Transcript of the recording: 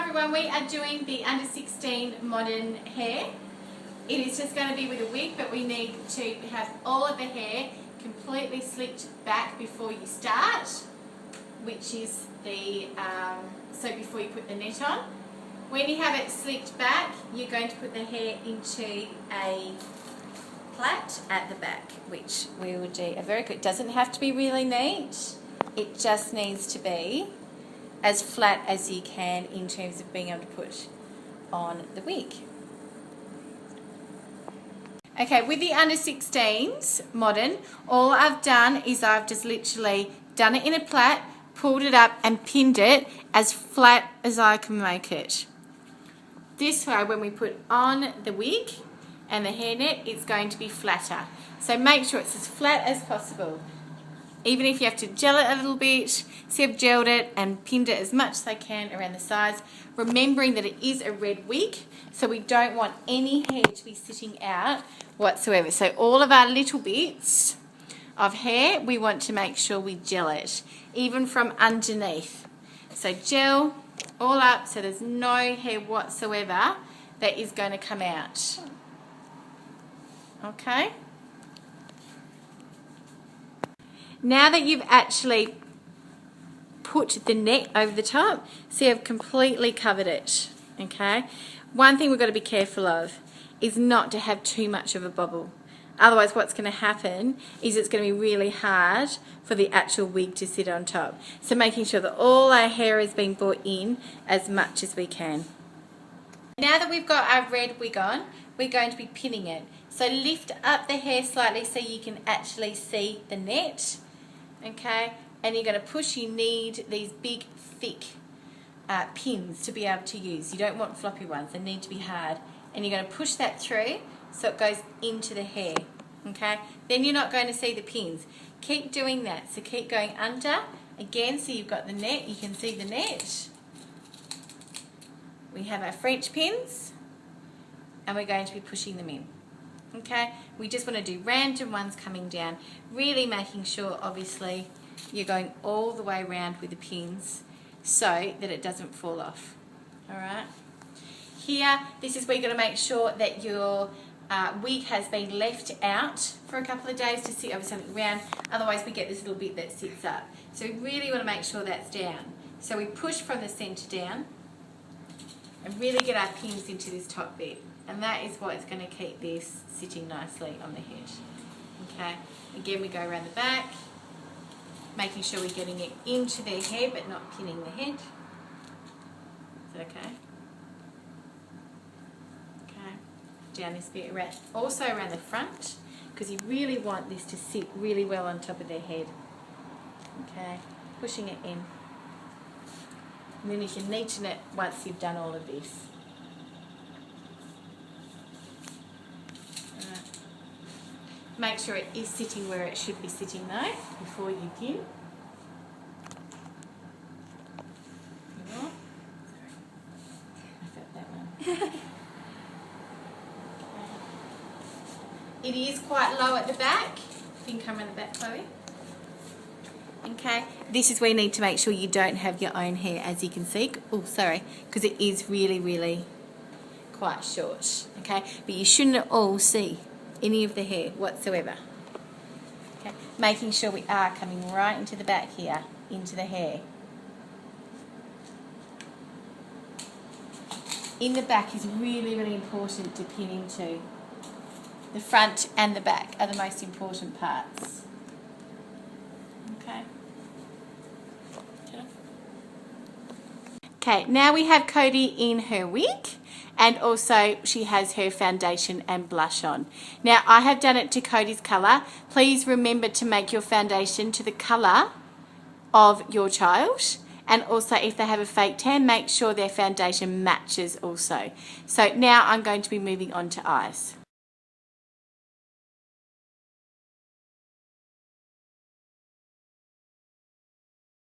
everyone, we are doing the under 16 modern hair. It is just going to be with a wig, but we need to have all of the hair completely slicked back before you start, which is the, so before you put the net on. When you have it slicked back, you're going to put the hair into a plait at the back, which we will do a very good, it doesn't have to be really neat, it just needs to be as flat as you can in terms of being able to put on the wig. Okay, with the under 16s modern, all I've done is I've just literally done it in a plait, pulled it up and pinned it as flat as I can make it. This way, when we put on the wig and the hairnet, it's going to be flatter. So make sure it's as flat as possible. Even if you have to gel it a little bit, see I've gelled it and pinned it as much as I can around the sides, remembering that it is a red wig, so we don't want any hair to be sitting out whatsoever. So all of our little bits of hair, we want to make sure we gel it, even from underneath. So gel all up so there's no hair whatsoever that is going to come out. Okay? Now that you've actually put the net over the top, see I've completely covered it, okay? One thing we've got to be careful of is not to have too much of a bobble. Otherwise what's going to happen is it's going to be really hard for the actual wig to sit on top. So making sure that all our hair is being brought in as much as we can. Now that we've got our red wig on, we're going to be pinning it. So lift up the hair slightly so you can actually see the net. Okay, and you're going to push. You need these big, thick pins to be able to use. You don't want floppy ones, they need to be hard. And you're going to push that through so it goes into the hair. Okay, then you're not going to see the pins. Keep doing that, so keep going under. Again, so you've got the net, you can see the net. We have our French pins, and we're going to be pushing them in. Okay, we just want to do random ones coming down, really making sure obviously you're going all the way around with the pins so that it doesn't fall off. Alright, here this is where you're going to make sure that your wig has been left out for a couple of days to sit over something round, otherwise we get this little bit that sits up. So we really want to make sure that's down. So we push from the centre down and really get our pins into this top bit. And that is what is going to keep this sitting nicely on the head. Okay, again we go around the back, making sure we're getting it into their hair but not pinning the head. Is that okay? Okay, down this bit, also around the front, because you really want this to sit really well on top of their head. Okay, pushing it in. And then you can neaten it once you've done all of this. Make sure it is sitting where it should be sitting though, before you pin. Sorry, I felt that one. It is quite low at the back. You can come around the back, Chloe. Okay, this is where you need to make sure you don't have your own hair, as you can see. Oh, sorry, because it is really, really quite short. Okay, but you shouldn't at all see any of the hair whatsoever. Okay, making sure we are coming right into the back here, into the hair. In the back is really, really important to pin into. The front and the back are the most important parts. Okay. Okay, now we have Cody in her wig. And also she has her foundation and blush on. Now I have done it to Cody's colour. Please remember to make your foundation to the colour of your child. And also if they have a fake tan, make sure their foundation matches also. So now I'm going to be moving on to eyes.